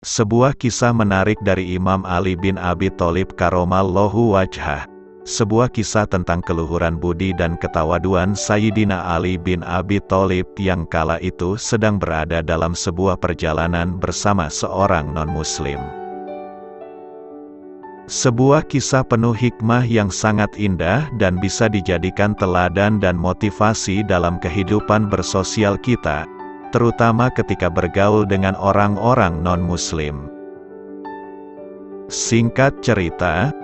Sebuah kisah menarik dari Imam Ali bin Abi Tholib karramallahu wajhah. Sebuah kisah tentang keluhuran budi dan ketawaduan Sayyidina Ali bin Abi Tholib yang kala itu sedang berada dalam sebuah perjalanan bersama seorang non-muslim. Sebuah kisah penuh hikmah yang sangat indah dan bisa dijadikan teladan dan motivasi dalam kehidupan bersosial kita, terutama ketika bergaul dengan orang-orang non-muslim. Singkat cerita,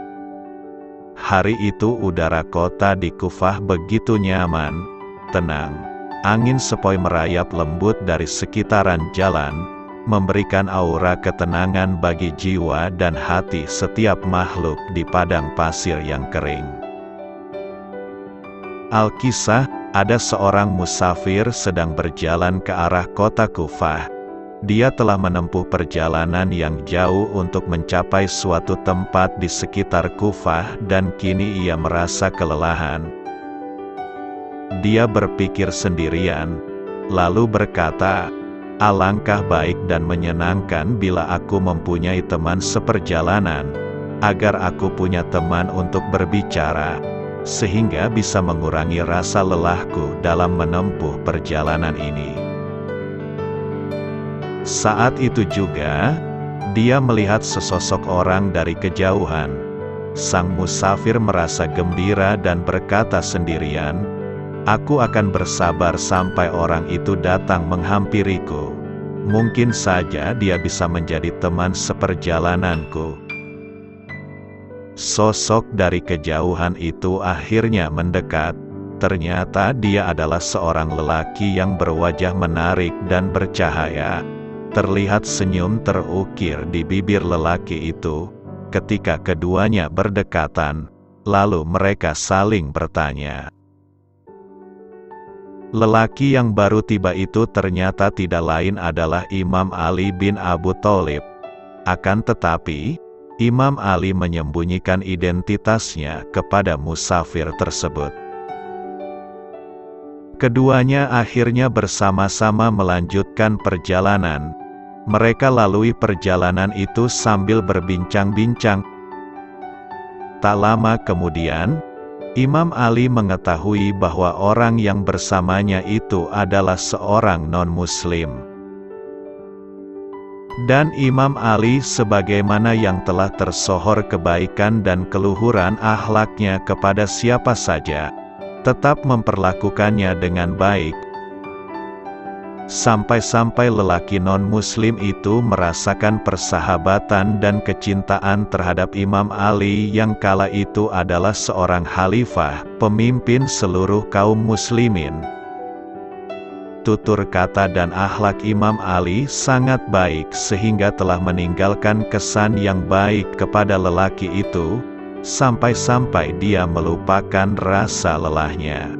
hari itu udara kota di Kufah begitu nyaman, tenang. Angin sepoi merayap lembut dari sekitaran jalan, memberikan aura ketenangan bagi jiwa dan hati setiap makhluk di padang pasir yang kering. Alkisah, ada seorang musafir sedang berjalan ke arah kota Kufah. Dia telah menempuh perjalanan yang jauh untuk mencapai suatu tempat di sekitar Kufah dan kini ia merasa kelelahan. Dia berpikir sendirian, lalu berkata, "Alangkah baik dan menyenangkan bila aku mempunyai teman seperjalanan, agar aku punya teman untuk berbicara, sehingga bisa mengurangi rasa lelahku dalam menempuh perjalanan ini." Saat itu juga, dia melihat sesosok orang dari kejauhan. Sang musafir merasa gembira dan berkata sendirian, "Aku akan bersabar sampai orang itu datang menghampiriku. Mungkin saja dia bisa menjadi teman seperjalananku." Sosok dari kejauhan itu akhirnya mendekat. Ternyata dia adalah seorang lelaki yang berwajah menarik dan bercahaya. Terlihat senyum terukir di bibir lelaki itu, ketika keduanya berdekatan, lalu mereka saling bertanya. Lelaki yang baru tiba itu ternyata tidak lain adalah Imam Ali bin Abi Tholib. Akan tetapi, Imam Ali menyembunyikan identitasnya kepada musafir tersebut. Keduanya akhirnya bersama-sama melanjutkan perjalanan. Mereka lalui perjalanan itu sambil berbincang-bincang. Tak lama kemudian, Imam Ali mengetahui bahwa orang yang bersamanya itu adalah seorang non-muslim. Dan Imam Ali sebagaimana yang telah tersohor kebaikan dan keluhuran akhlaknya kepada siapa saja, tetap memperlakukannya dengan baik. Sampai-sampai lelaki non-muslim itu merasakan persahabatan dan kecintaan terhadap Imam Ali yang kala itu adalah seorang khalifah, pemimpin seluruh kaum muslimin. Tutur kata dan akhlak Imam Ali sangat baik sehingga telah meninggalkan kesan yang baik kepada lelaki itu, sampai-sampai dia melupakan rasa lelahnya.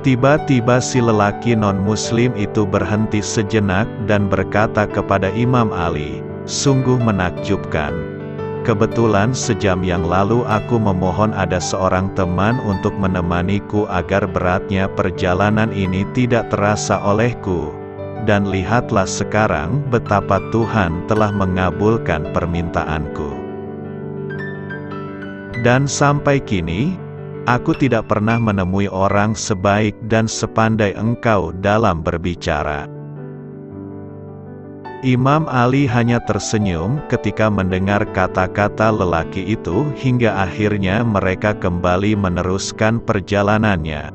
Tiba-tiba si lelaki non-muslim itu berhenti sejenak dan berkata kepada Imam Ali, "Sungguh menakjubkan. Kebetulan sejam yang lalu aku memohon ada seorang teman untuk menemaniku agar beratnya perjalanan ini tidak terasa olehku. Dan lihatlah sekarang betapa Tuhan telah mengabulkan permintaanku. Dan sampai kini, aku tidak pernah menemui orang sebaik dan sepandai engkau dalam berbicara." Imam Ali hanya tersenyum ketika mendengar kata-kata lelaki itu hingga akhirnya mereka kembali meneruskan perjalanannya.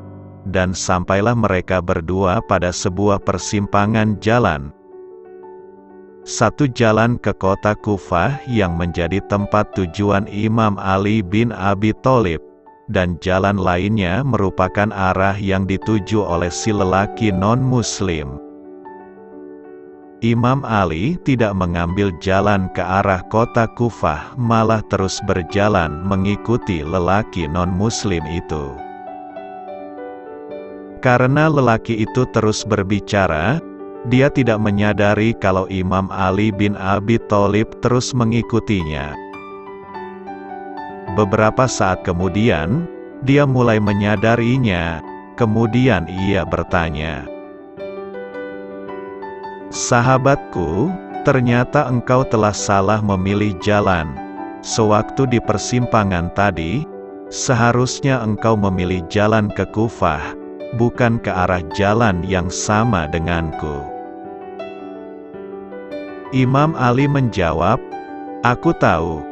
Dan sampailah mereka berdua pada sebuah persimpangan jalan. Satu jalan ke kota Kufah yang menjadi tempat tujuan Imam Ali bin Abi Tholib, dan jalan lainnya merupakan arah yang dituju oleh si lelaki non-muslim. Imam Ali tidak mengambil jalan ke arah kota Kufah, malah terus berjalan mengikuti lelaki non-muslim itu. Karena lelaki itu terus berbicara, dia tidak menyadari kalau Imam Ali bin Abi Tholib terus mengikutinya. Beberapa saat kemudian, dia mulai menyadarinya. Kemudian ia bertanya, "Sahabatku, ternyata engkau telah salah memilih jalan. Sewaktu di persimpangan tadi, seharusnya engkau memilih jalan ke Kufah, bukan ke arah jalan yang sama denganku." Imam Ali menjawab, "Aku tahu,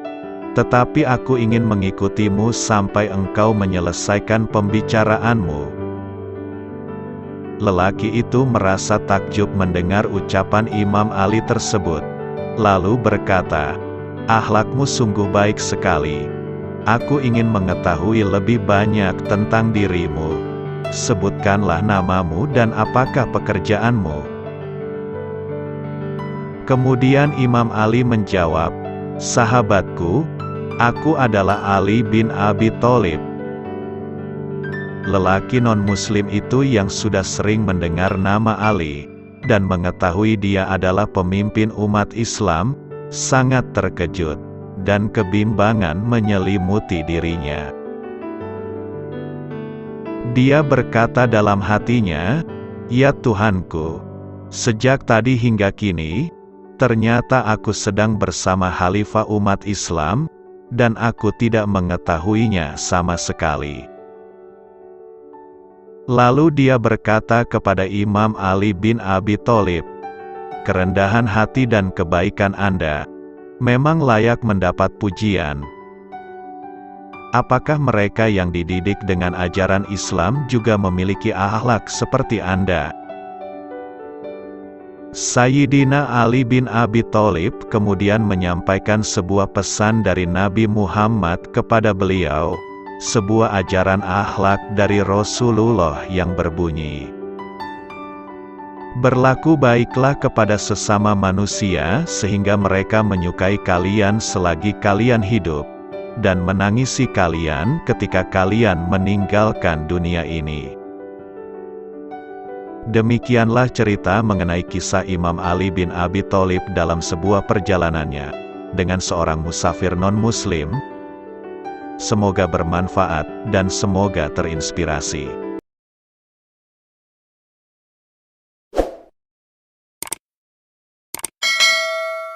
tetapi aku ingin mengikutimu sampai engkau menyelesaikan pembicaraanmu." Lelaki itu merasa takjub mendengar ucapan Imam Ali tersebut, lalu berkata, "Akhlakmu sungguh baik sekali. Aku ingin mengetahui lebih banyak tentang dirimu. Sebutkanlah namamu dan apakah pekerjaanmu." Kemudian Imam Ali menjawab, "Sahabatku, aku adalah Ali bin Abi Thalib." Lelaki non-muslim itu yang sudah sering mendengar nama Ali, dan mengetahui dia adalah pemimpin umat Islam, sangat terkejut, dan kebimbangan menyelimuti dirinya. Dia berkata dalam hatinya, "Ya Tuhanku, sejak tadi hingga kini, ternyata aku sedang bersama Khalifah umat Islam, dan aku tidak mengetahuinya sama sekali." Lalu dia berkata kepada Imam Ali bin Abi Thalib, "Kerendahan hati dan kebaikan Anda memang layak mendapat pujian. Apakah mereka yang dididik dengan ajaran Islam juga memiliki akhlak seperti Anda?" Sayyidina Ali bin Abi Thalib kemudian menyampaikan sebuah pesan dari Nabi Muhammad kepada beliau, sebuah ajaran akhlak dari Rasulullah yang berbunyi, "Berlaku baiklah kepada sesama manusia sehingga mereka menyukai kalian selagi kalian hidup, dan menangisi kalian ketika kalian meninggalkan dunia ini." Demikianlah cerita mengenai kisah Imam Ali bin Abi Thalib dalam sebuah perjalanannya dengan seorang musafir non-muslim. Semoga bermanfaat dan semoga terinspirasi.